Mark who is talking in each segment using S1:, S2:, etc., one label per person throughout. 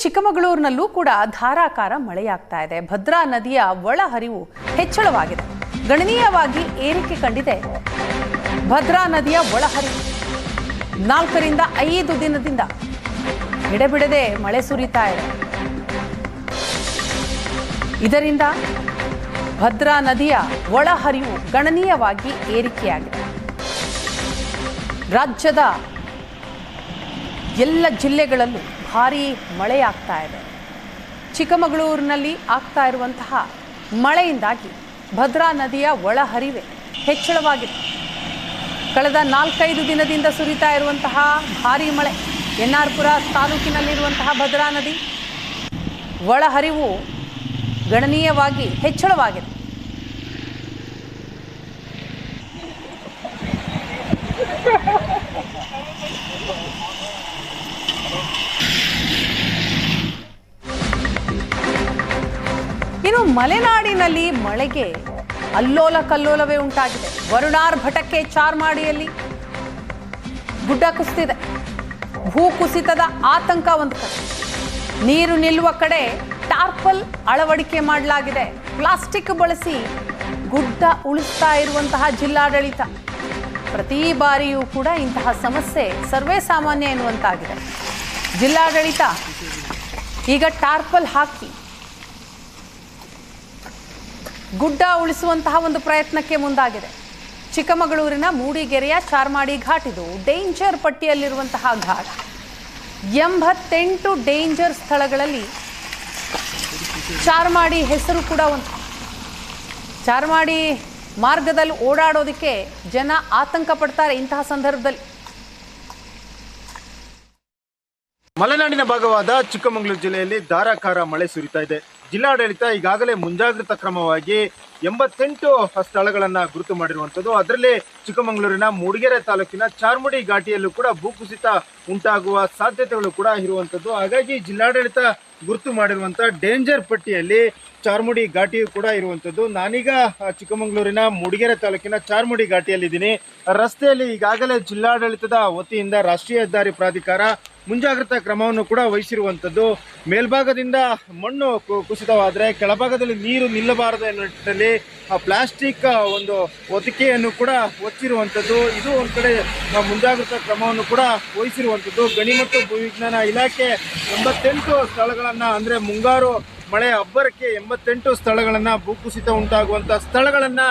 S1: ಚಿಕ್ಕಮಗಳೂರಿನಲ್ಲೂ ಕೂಡ ಧಾರಾಕಾರ ಮಳೆಯಾಗ್ತಾ ಇದೆ. ಭದ್ರಾ ನದಿಯ ಒಳಹರಿವು ಹೆಚ್ಚಳವಾಗಿದೆ. ಗಣನೀಯವಾಗಿ ಏರಿಕೆ ಕಂಡಿದೆ ಭದ್ರಾ ನದಿಯ ಒಳಹರಿವು. 4 ರಿಂದ 5 ದಿನದಿಂದ ಎಡೆಬಿಡದೆ ಮಳೆ ಸುರಿತಾ ಇದೆ. ಇದರಿಂದ ಭದ್ರಾ ನದಿಯ ಒಳಹರಿವು ಗಣನೀಯವಾಗಿ ಏರಿಕೆಯಾಗಿದೆ. ರಾಜ್ಯದ ಎಲ್ಲ ಜಿಲ್ಲೆಗಳಲ್ಲೂ ಭಾರೀ ಮಳೆಯಾಗ್ತಾ ಇದೆ. ಚಿಕ್ಕಮಗಳೂರಿನಲ್ಲಿ ಆಗ್ತಾ ಇರುವಂತಹ ಮಳೆಯಿಂದಾಗಿ ಭದ್ರಾ ನದಿಯ ಒಳಹರಿವೆ ಹೆಚ್ಚಳವಾಗಿದೆ. ಕಳೆದ 4-5 ದಿನದಿಂದ ಸುರಿತಾ ಇರುವಂತಹ ಭಾರೀ ಮಳೆ, ಎನ್ಆರ್ಪುರ ತಾಲೂಕಿನಲ್ಲಿರುವಂತಹ ಭದ್ರಾ ನದಿ ಒಳಹರಿವು ಗಣನೀಯವಾಗಿ ಹೆಚ್ಚಳವಾಗಿದೆ. ಇನ್ನು ಮಲೆನಾಡಿನಲ್ಲಿ ಮಳೆಗೆ ಅಲ್ಲೋಲ ಕಲ್ಲೋಲವೇ ಉಂಟಾಗಿದೆ. ವರುಣಾರ್ಭಟಕ್ಕೆ ಚಾರ್ಮಾಡಿಯಲ್ಲಿ ಗುಡ್ಡ ಕುಸಿದಿದೆ. ಭೂ ಕುಸಿತದ ಆತಂಕ ಒಂದು ಕಡೆ, ನೀರು ನಿಲ್ಲುವ ಕಡೆ ಟಾರ್ಪಲ್ ಅಳವಡಿಕೆ ಮಾಡಲಾಗಿದೆ. ಪ್ಲಾಸ್ಟಿಕ್ ಬಳಸಿ ಗುಡ್ಡ ಉಳಿಸ್ತಾ ಇರುವಂತಹ ಜಿಲ್ಲಾಡಳಿತ. ಪ್ರತಿ ಬಾರಿಯೂ ಕೂಡ ಇಂತಹ ಸಮಸ್ಯೆ ಸರ್ವೇ ಸಾಮಾನ್ಯ ಎನ್ನುವಂತಾಗಿದೆ. ಜಿಲ್ಲಾಡಳಿತ ಈಗ ಟಾರ್ಪಲ್ ಹಾಕಿ ಗುಡ್ಡ ಉಳಿಸುವಂತಹ ಒಂದು ಪ್ರಯತ್ನಕ್ಕೆ ಮುಂದಾಗಿದೆ. ಚಿಕ್ಕಮಗಳೂರಿನ ಮೂಡಿಗೆರೆಯ ಚಾರ್ಮಾಡಿ ಘಾಟ್ ಇದು ಡೇಂಜರ್ ಪಟ್ಟಿಯಲ್ಲಿರುವಂತಹ ಘಾಟ್. 88 ಡೇಂಜರ್ ಸ್ಥಳಗಳಲ್ಲಿ ಚಾರ್ಮಾಡಿ ಹೆಸರು ಕೂಡ ಒಂದು. ಚಾರ್ಮಾಡಿ ಮಾರ್ಗದಲ್ಲಿ ಓಡಾಡೋದಕ್ಕೆ ಜನ ಆತಂಕ ಪಡ್ತಾರೆ ಇಂತಹ ಸಂದರ್ಭದಲ್ಲಿ.
S2: ಮಲೆನಾಡಿನ ಭಾಗವಾದ ಚಿಕ್ಕಮಗಳೂರು ಜಿಲ್ಲೆಯಲ್ಲಿ ಧಾರಾಕಾರ ಮಳೆ ಸುರಿತಾ ಇದೆ. ಜಿಲ್ಲಾಡಳಿತ ಈಗಾಗಲೇ ಮುಂಜಾಗ್ರತಾ ಕ್ರಮವಾಗಿ 88 ಸ್ಥಳಗಳನ್ನು ಗುರುತು ಮಾಡಿರುವಂಥದ್ದು. ಅದರಲ್ಲಿ ಚಿಕ್ಕಮಗಳೂರಿನ ಮೂಡಿಗೆರೆ ತಾಲೂಕಿನ ಚಾರ್ಮಾಡಿ ಘಾಟಿಯಲ್ಲೂ ಕೂಡ ಭೂಕುಸಿತ ಉಂಟಾಗುವ ಸಾಧ್ಯತೆಗಳು ಕೂಡ ಇರುವಂಥದ್ದು. ಹಾಗಾಗಿ ಜಿಲ್ಲಾಡಳಿತ ಗುರುತು ಮಾಡಿರುವಂಥ ಡೇಂಜರ್ ಪಟ್ಟಿಯಲ್ಲಿ ಚಾರ್ಮಾಡಿ ಘಾಟಿಯು ಕೂಡ ಇರುವಂಥದ್ದು. ನಾನೀಗ ಚಿಕ್ಕಮಗಳೂರಿನ ಮೂಡಿಗೆರೆ ತಾಲೂಕಿನ ಚಾರ್ಮಾಡಿ ಘಾಟಿಯಲ್ಲಿದ್ದೀನಿ. ರಸ್ತೆಯಲ್ಲಿ ಈಗಾಗಲೇ ಜಿಲ್ಲಾಡಳಿತದ ವತಿಯಿಂದ ರಾಷ್ಟ್ರೀಯ ಹೆದ್ದಾರಿ ಪ್ರಾಧಿಕಾರ ಮುಂಜಾಗ್ರತಾ ಕ್ರಮವನ್ನು ಕೂಡ ವಹಿಸಿರುವಂಥದ್ದು. ಮೇಲ್ಭಾಗದಿಂದ ಮಣ್ಣು ಕುಸಿತವಾದರೆ ಕೆಳಭಾಗದಲ್ಲಿ ನೀರು ನಿಲ್ಲಬಾರದು ಎನ್ನುವ ನಿಟ್ಟಿನಲ್ಲಿ ಪ್ಲಾಸ್ಟಿಕ್ ಒಂದು ಹೊದಿಕೆಯನ್ನು ಕೂಡ ಹೊಚ್ಚಿರುವಂಥದ್ದು. ಇದು ಒಂದು ಕಡೆ ಮುಂಜಾಗ್ರತಾ ಕ್ರಮವನ್ನು ಕೂಡ ವಹಿಸಿರುವಂಥದ್ದು. ಗಣಿ ಮತ್ತು ಭೂವಿಜ್ಞಾನ ಇಲಾಖೆ 88 ಸ್ಥಳಗಳನ್ನು, ಅಂದರೆ ಮುಂಗಾರು ಮಳೆ ಅಬ್ಬರಕ್ಕೆ 88 ಸ್ಥಳಗಳನ್ನು, ಭೂಕುಸಿತ ಉಂಟಾಗುವಂಥ ಸ್ಥಳಗಳನ್ನು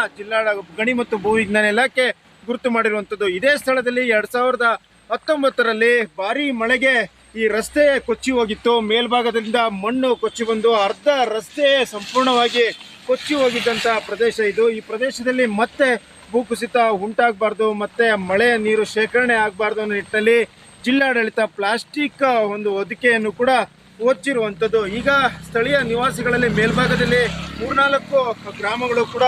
S2: ಗಣಿ ಮತ್ತು ಭೂವಿಜ್ಞಾನ ಇಲಾಖೆ ಗುರುತು ಮಾಡಿರುವಂಥದ್ದು. ಇದೇ ಸ್ಥಳದಲ್ಲಿ 2019ರಲ್ಲಿ ಭಾರೀ ಮಳೆಗೆ ಈ ರಸ್ತೆ ಕೊಚ್ಚಿ ಹೋಗಿತ್ತು. ಮೇಲ್ಭಾಗದಿಂದ ಮಣ್ಣು ಕೊಚ್ಚಿ ಬಂದು ಅರ್ಧ ರಸ್ತೆ ಸಂಪೂರ್ಣವಾಗಿ ಕೊಚ್ಚಿ ಹೋಗಿದ್ದಂಥ ಪ್ರದೇಶ ಇದು. ಈ ಪ್ರದೇಶದಲ್ಲಿ ಮತ್ತೆ ಭೂಕುಸಿತ ಉಂಟಾಗಬಾರ್ದು, ಮತ್ತೆ ಮಳೆ ನೀರು ಶೇಖರಣೆ ಆಗಬಾರ್ದು ಅನ್ನೋ ನಿಟ್ಟಿನಲ್ಲಿ ಜಿಲ್ಲಾಡಳಿತ ಪ್ಲಾಸ್ಟಿಕ್ ಒಂದು ಹೊದಿಕೆಯನ್ನು ಕೂಡ ಹೊಚ್ಚಿರುವಂಥದ್ದು. ಈಗ ಸ್ಥಳೀಯ ನಿವಾಸಿಗಳಲ್ಲಿ ಮೇಲ್ಭಾಗದಲ್ಲಿ 3-4 ಗ್ರಾಮಗಳು ಕೂಡ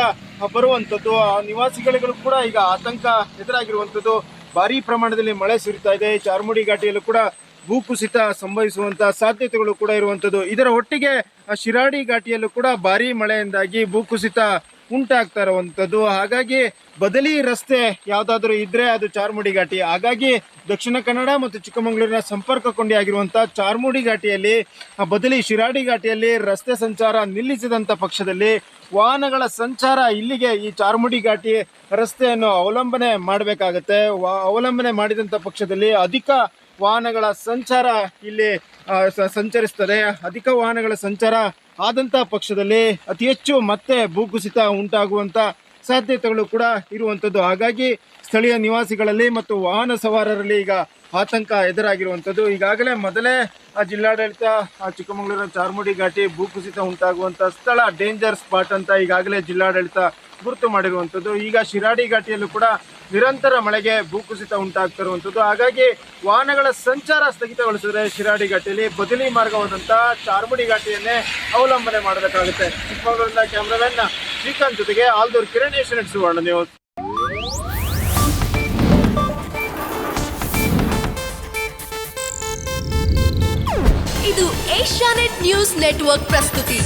S2: ಬರುವಂಥದ್ದು. ಆ ನಿವಾಸಿಗಳಿಗೂ ಕೂಡ ಈಗ ಆತಂಕ ಎದುರಾಗಿರುವಂಥದ್ದು. ಭಾರೀ ಪ್ರಮಾಣದಲ್ಲಿ ಮಳೆ ಸುರಿತಾ ಇದೆ. ಚಾರ್ಮಾಡಿ ಘಾಟಿಯಲ್ಲೂ ಕೂಡ ಭೂಕುಸಿತ ಸಂಭವಿಸುವಂಥ ಸಾಧ್ಯತೆಗಳು ಕೂಡ ಇರುವಂಥದ್ದು. ಇದರ ಒಟ್ಟಿಗೆ ಶಿರಾಡಿ ಘಾಟಿಯಲ್ಲೂ ಕೂಡ ಭಾರೀ ಮಳೆಯಿಂದಾಗಿ ಭೂಕುಸಿತ ಉಂಟಾಗ್ತಾ ಇರುವಂಥದ್ದು. ಹಾಗಾಗಿ ಬದಲಿ ರಸ್ತೆ ಯಾವುದಾದ್ರೂ ಇದ್ರೆ ಅದು ಚಾರ್ಮಾಡಿ ಘಾಟಿ. ಹಾಗಾಗಿ ದಕ್ಷಿಣ ಕನ್ನಡ ಮತ್ತು ಚಿಕ್ಕಮಗಳೂರಿನ ಸಂಪರ್ಕ ಕೊಂಡಿಯಾಗಿರುವಂಥ ಚಾರ್ಮಾಡಿ ಘಾಟಿಯಲ್ಲಿ ಬದಲಿ ಶಿರಾಡಿ ಘಾಟಿಯಲ್ಲಿ ರಸ್ತೆ ಸಂಚಾರ ನಿಲ್ಲಿಸಿದಂಥ ಪಕ್ಷದಲ್ಲಿ ವಾಹನಗಳ ಸಂಚಾರ ಇಲ್ಲಿಗೆ ಈ ಚಾರ್ಮಾಡಿ ಘಾಟಿ ರಸ್ತೆಯನ್ನು ಅವಲಂಬನೆ ಮಾಡಬೇಕಾಗತ್ತೆ. ಅವಲಂಬನೆ ಮಾಡಿದಂಥ ಪಕ್ಷದಲ್ಲಿ ಅಧಿಕ ವಾಹನಗಳ ಸಂಚಾರ ಇಲ್ಲಿ ಸಂಚರಿಸ್ತದೆ. ಅಧಿಕ ವಾಹನಗಳ ಸಂಚಾರ ಆದಂಥ ಪಕ್ಷದಲ್ಲಿ ಅತಿ ಹೆಚ್ಚು ಮತ್ತೆ ಭೂಕುಸಿತ ಉಂಟಾಗುವಂಥ ಸಾಧ್ಯತೆಗಳು ಕೂಡ ಇರುವಂಥದ್ದು. ಹಾಗಾಗಿ ಸ್ಥಳೀಯ ನಿವಾಸಿಗಳಲ್ಲಿ ಮತ್ತು ವಾಹನ ಸವಾರರಲ್ಲಿ ಈಗ ಆತಂಕ ಎದುರಾಗಿರುವಂಥದ್ದು. ಈಗಾಗಲೇ ಮೊದಲೇ ಜಿಲ್ಲಾಡಳಿತ ಚಿಕ್ಕಮಗಳೂರಿನ ಚಾರ್ಮಾಡಿ ಘಾಟಿ ಭೂಕುಸಿತ ಉಂಟಾಗುವಂಥ ಸ್ಥಳ ಡೇಂಜರ್ ಸ್ಪಾಟ್ ಅಂತ ಈಗಾಗಲೇ ಜಿಲ್ಲಾಡಳಿತ ಗುರುತು ಮಾಡಿರುವಂಥದ್ದು. ಈಗ ಶಿರಾಡಿ ಘಾಟಿಯಲ್ಲೂ ಕೂಡ ನಿರಂತರ ಮಳೆಗೆ ಭೂಕುಸಿತ ಉಂಟಾಗ್ತಿರುವಂಥದ್ದು. ಹಾಗಾಗಿ ವಾಹನಗಳ ಸಂಚಾರ ಸ್ಥಗಿತಗೊಳಿಸಿದ್ರೆ ಶಿರಾಡಿ ಘಾಟಿಯಲ್ಲಿ ಬದಲಿ ಮಾರ್ಗವಾದಂಥ ಚಾರ್ಮಾಡಿ ಘಾಟಿಯನ್ನೇ ಅವಲಂಬನೆ ಮಾಡಬೇಕಾಗುತ್ತೆ. ಚಿಕ್ಕಮಗಳೂರಿನ ಕ್ಯಾಮ್ರಾಮನ್ ಶ್ರೀಕಾಂತ್ ಜೊತೆಗೆ ಆಲ್ದೂರ್ ಕಿರಣ್, ಏಷ್ಯಾನೆಟ್ ಸುವರ್ಣ ನ್ಯೂಸ್.
S3: ಇದು ಏಷ್ಯಾನೆಟ್ ನ್ಯೂಸ್ ನೆಟ್ವರ್ಕ್ ಪ್ರಸ್ತುತಿ.